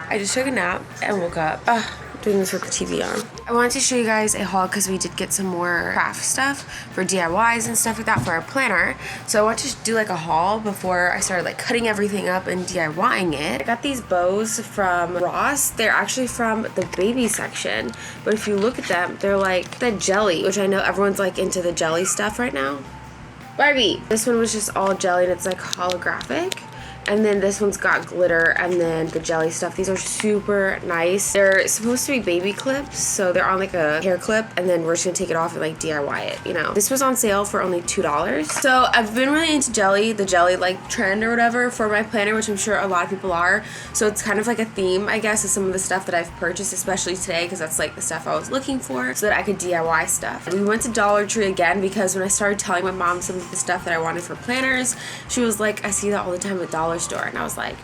I just took a nap and woke up. Doing this with the TV on. I wanted to show you guys a haul because we did get some more craft stuff for DIYs and stuff like that for our planner. So I want to do like a haul before I started like cutting everything up and DIYing it. I got these bows from Ross. They're actually from the baby section, but if you look at them, they're like the jelly, which I know everyone's like into the jelly stuff right now. Barbie! This one was just all jelly and it's like holographic. And then this one's got glitter and then the jelly stuff. These are super nice. They're supposed to be baby clips, so they're on like a hair clip and then we're just gonna take it off and like DIY it, you know. This was on sale for only $2. So I've been really into jelly, the jelly like trend or whatever for my planner, which I'm sure a lot of people are. So it's kind of like a theme, I guess, of some of the stuff that I've purchased, especially today, because that's like the stuff I was looking for so that I could DIY stuff. We went to Dollar Tree again because when I started telling my mom some of the stuff that I wanted for planners, she was like, I see that all the time at Dollar Store, and I was like,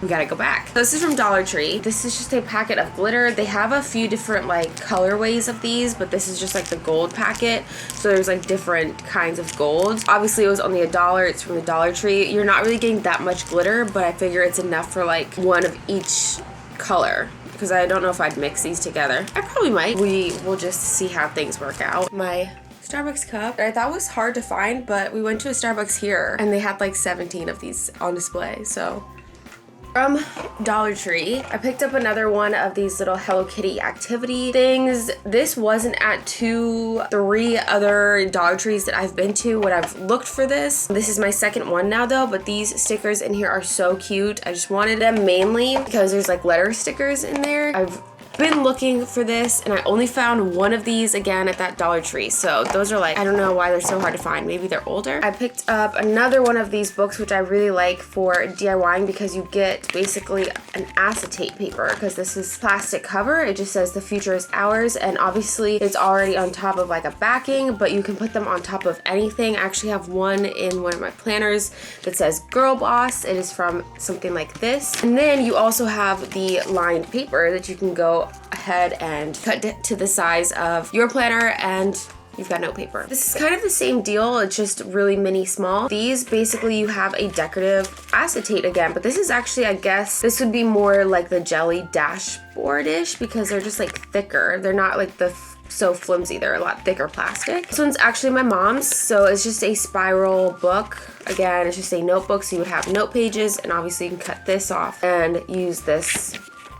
we gotta go back. So this is from Dollar Tree. This is just a packet of glitter. They have a few different like colorways of these, but this is just like the gold packet. So there's like different kinds of golds. Obviously it was only $1. It's from the Dollar Tree. You're not really getting that much glitter, but I figure it's enough for like one of each color, because I don't know if I'd mix these together. I probably might. We will just see how things work out. My Starbucks cup that I thought was hard to find, but we went to a Starbucks here and they had like 17 of these on display. So from Dollar Tree, I picked up another one of these little Hello Kitty activity things. This wasn't at 3 other Dollar Trees that I've been to when I've looked for this. This is my second one now though, but these stickers in here are so cute. I just wanted them mainly because there's like letter stickers in there. I've been looking for this and I only found one of these again at that Dollar Tree, so those are like, I don't know why they're so hard to find. Maybe they're older. I picked up another one of these books, which I really like for DIYing, because you get basically an acetate paper, because this is plastic cover. It just says the future is ours, and obviously it's already on top of like a backing, but you can put them on top of anything. I actually have one in one of my planners that says Girl Boss. It is from something like this. And then you also have the lined paper that you can go ahead and cut to the size of your planner and you've got note paper. This is kind of the same deal, it's just really mini small. These basically you have a decorative acetate again, but this is actually, I guess, this would be more like the jelly dashboard-ish because they're just like thicker. They're not like the so flimsy, they're a lot thicker plastic. This one's actually my mom's, so it's just a spiral book. Again, it's just a notebook, so you would have note pages, and obviously you can cut this off and use this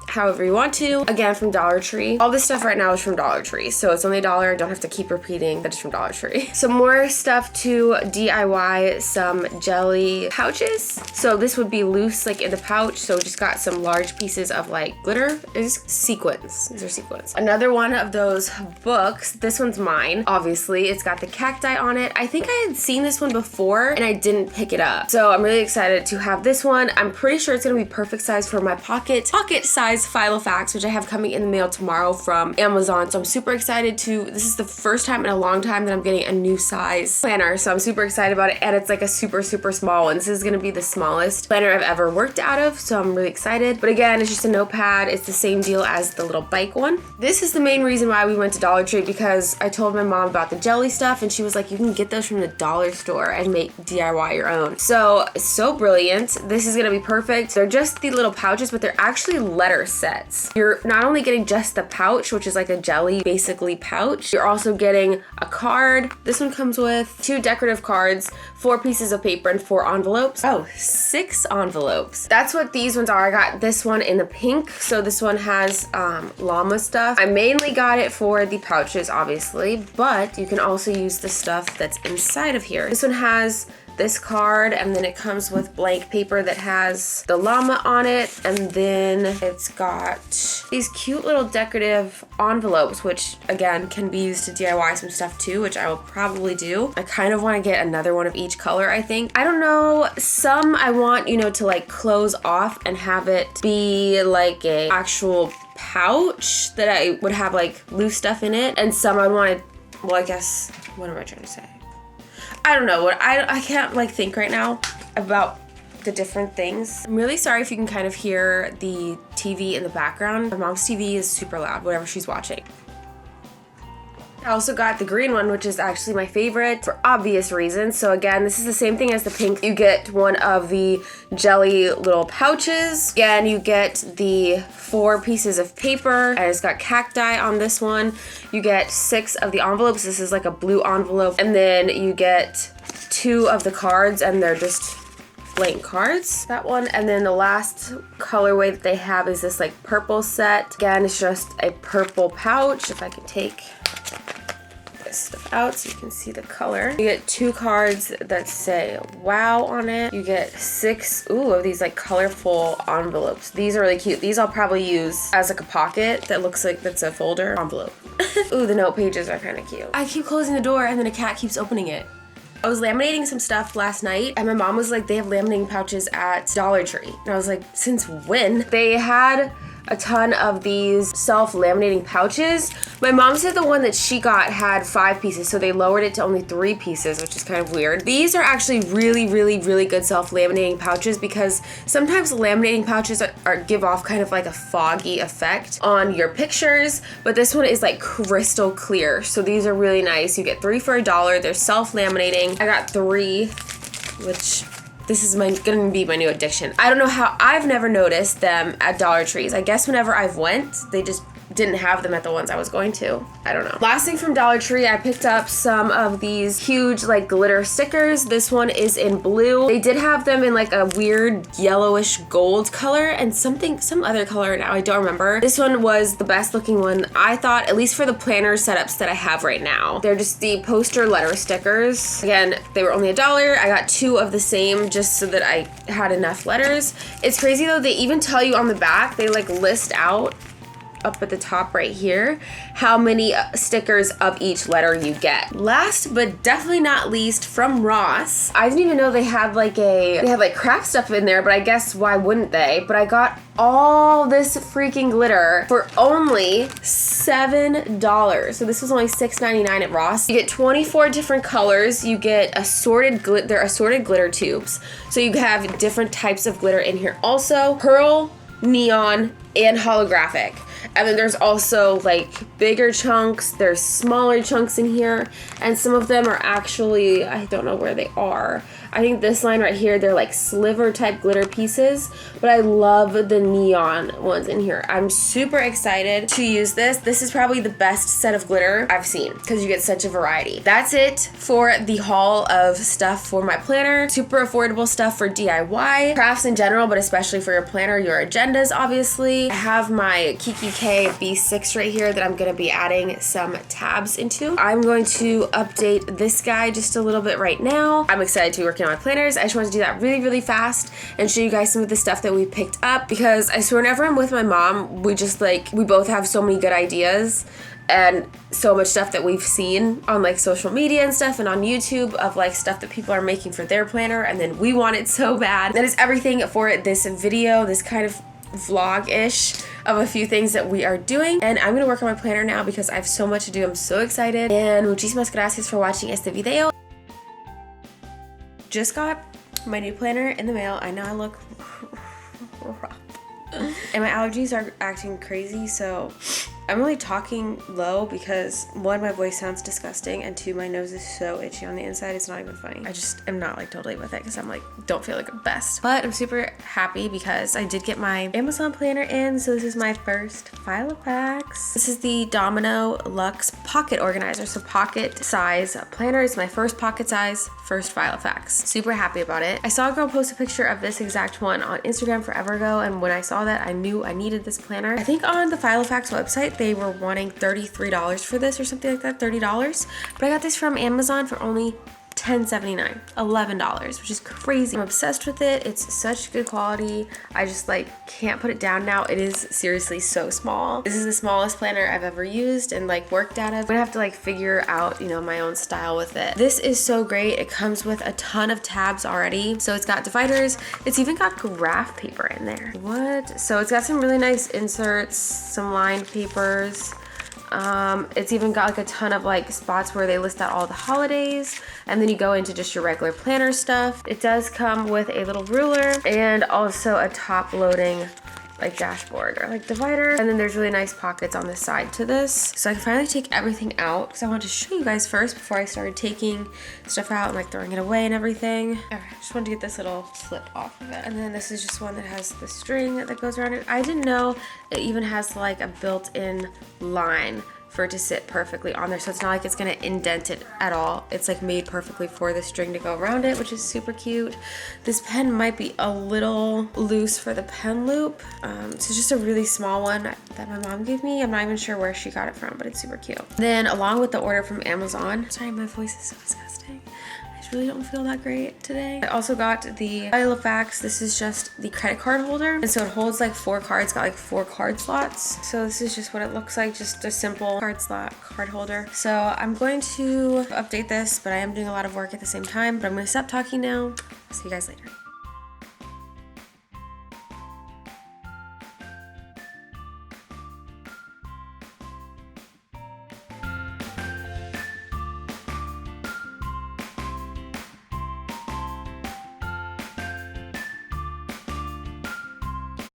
however you want to. Again, from Dollar Tree. All this stuff right now is from Dollar Tree, so it's only $1. I don't have to keep repeating that it's from Dollar Tree. Some more stuff to DIY, some jelly pouches. So this would be loose like in the pouch, so just got some large pieces of like glitter. It's sequins. These are sequins. Another one of those books. This one's mine. Obviously, it's got the cacti on it. I think I had seen this one before and I didn't pick it up. So I'm really excited to have this one. I'm pretty sure it's gonna be perfect size for my pocket size Filofax, which I have coming in the mail tomorrow from Amazon. So I'm super excited this is the first time in a long time that I'm getting a new size planner. So I'm super excited about it. And it's like a super, super small one. This is gonna be the smallest planner I've ever worked out of. So I'm really excited. But again, it's just a notepad. It's the same deal as the little bike one. This is the main reason why we went to Dollar Tree, because I told my mom about the jelly stuff and she was like, you can get those from the dollar store and make DIY your own. So brilliant. This is gonna be perfect. They're just the little pouches, but they're actually letter sets. You're not only getting just the pouch, which is like a jelly basically pouch, you're also getting a card. This one comes with 2 decorative cards, 4 pieces of paper, and 4 envelopes. Oh, 6 envelopes. That's what these ones are. I got this one in the pink, so this one has llama stuff. I mainly got it for the pouches, obviously, but you can also use the stuff that's inside of here. This one has this card, and then it comes with blank paper that has the llama on it, and then it's got these cute little decorative envelopes, which again can be used to DIY some stuff too, which I will probably do. I kind of want to get another one of each color, I think. I don't know, some I want, you know, to like close off and have it be like a actual pouch that I would have like loose stuff in it, and some I wanted, well, I guess, what am I trying to say? I don't know, I can't like think right now about the different things. I'm really sorry if you can kind of hear the TV in the background. My mom's TV is super loud, whatever she's watching. I also got the green one, which is actually my favorite for obvious reasons. So again, this is the same thing as the pink. You get one of the jelly little pouches. Again, you get the 4 pieces of paper. I just got cacti on this one. You get 6 of the envelopes. This is like a blue envelope. And then you get 2 of the cards, and they're just blank cards. That one. And then the last colorway that they have is this like purple set. Again, it's just a purple pouch. If I can take stuff out so you can see the color. You get 2 cards that say wow on it. You get 6 of these like colorful envelopes. These are really cute. These I'll probably use as like a pocket that looks like that's a folder envelope. Ooh, the note pages are kind of cute. I keep closing the door and then a cat keeps opening it. I was laminating some stuff last night and my mom was like, they have laminating pouches at Dollar Tree. And I was like, since when? They had a ton of these self-laminating pouches. My mom said the one that she got had 5 pieces, so they lowered it to only 3 pieces, which is kind of weird. These are actually really, really, really good self-laminating pouches because sometimes laminating pouches give off kind of like a foggy effect on your pictures, but this one is like crystal clear. So these are really nice. You get 3 for $1. They're self-laminating. I got 3, which this is gonna be my new addiction. I don't know how, I've never noticed them at Dollar Trees. I guess whenever I've went, they just didn't have them at the ones I was going to. I don't know. Last thing from Dollar Tree, I picked up some of these huge like glitter stickers. This one is in blue. They did have them in like a weird yellowish gold color and some other color now, I don't remember. This one was the best looking one, I thought, at least for the planner setups that I have right now. They're just the poster letter stickers. Again, they were only $1. I got 2 of the same just so that I had enough letters. It's crazy though, they even tell you on the back, they like list out up at the top right here how many stickers of each letter you get. Last but definitely not least, from Ross, I didn't even know they had like craft stuff in there, but I guess why wouldn't they? But I got all this freaking glitter for only $7. So this was only $6.99 at Ross. You get 24 different colors. You get assorted glitter tubes. So you have different types of glitter in here. Also, pearl, neon, and holographic. And then there's also like bigger chunks, there's smaller chunks in here, and some of them are actually, I don't know where they are. I think this line right here, they're like sliver type glitter pieces, but I love the neon ones in here. I'm super excited to use this. This is probably the best set of glitter I've seen because you get such a variety. That's it for the haul of stuff for my planner. Super affordable stuff for DIY, crafts in general, but especially for your planner, your agendas, obviously. I have my EEEEKKK B6 right here that I'm gonna be adding some tabs into. I'm going to update this guy just a little bit right now. I'm excited to be working on my planners. I just wanted to do that really, really fast and show you guys some of the stuff that we picked up because I swear whenever I'm with my mom, we both have so many good ideas and so much stuff that we've seen on like social media and stuff and on YouTube of like stuff that people are making for their planner, and then we want it so bad. That is everything for this video, this kind of vlog-ish of a few things that we are doing, and I'm gonna work on my planner now because I have so much to do. I'm so excited, and muchísimas gracias for watching este video. Just got my new planner in the mail. I know I look rough and my allergies are acting crazy, so I'm really talking low because 1, my voice sounds disgusting, and 2, my nose is so itchy on the inside, it's not even funny. I just am not like totally with it because I'm like, don't feel like the best. But I'm super happy because I did get my Amazon planner in, so this is my first Filofax. This is the Domino Luxe Pocket Organizer, so pocket size planner. It's my first pocket size, first Filofax. Super happy about it. I saw a girl post a picture of this exact one on Instagram forever ago, and when I saw that, I knew I needed this planner. I think on the Filofax website, they were wanting $33 for this or something like that, $30. But I got this from Amazon for only $10.79, $11, which is crazy. I'm obsessed with it. It's such good quality. I just like can't put it down now. It is seriously so small. This is the smallest planner I've ever used and like worked out of. I'm gonna have to like figure out, you know, my own style with it. This is so great. It comes with a ton of tabs already. So it's got dividers. It's even got graph paper in there. What? So it's got some really nice inserts, some lined papers. It's even got like a ton of like spots where they list out all the holidays, and then you go into just your regular planner stuff. It does come with a little ruler and also a top loading like dashboard or like divider. And then there's really nice pockets on the side to this. So I can finally take everything out because I wanted to show you guys first before I started taking stuff out and like throwing it away and everything. All right, just wanted to get this little slip off of it. And then this is just one that has the string that goes around it. I didn't know it even has like a built-in line for it to sit perfectly on there, so it's not like it's gonna indent it at all. It's like made perfectly for the string to go around it, which is super cute. This pen might be a little loose for the pen loop. It's just a really small one that my mom gave me. I'm not even sure where she got it from, but it's super cute. Then along with the order from Amazon, sorry, my voice is so disgusting. I really don't feel that great today. I also got the Halifax. This is just the credit card holder. And so it holds like 4 cards, got like 4 card slots. So this is just what it looks like, just a simple card slot card holder. So I'm going to update this, but I am doing a lot of work at the same time. But I'm gonna stop talking now. See you guys later.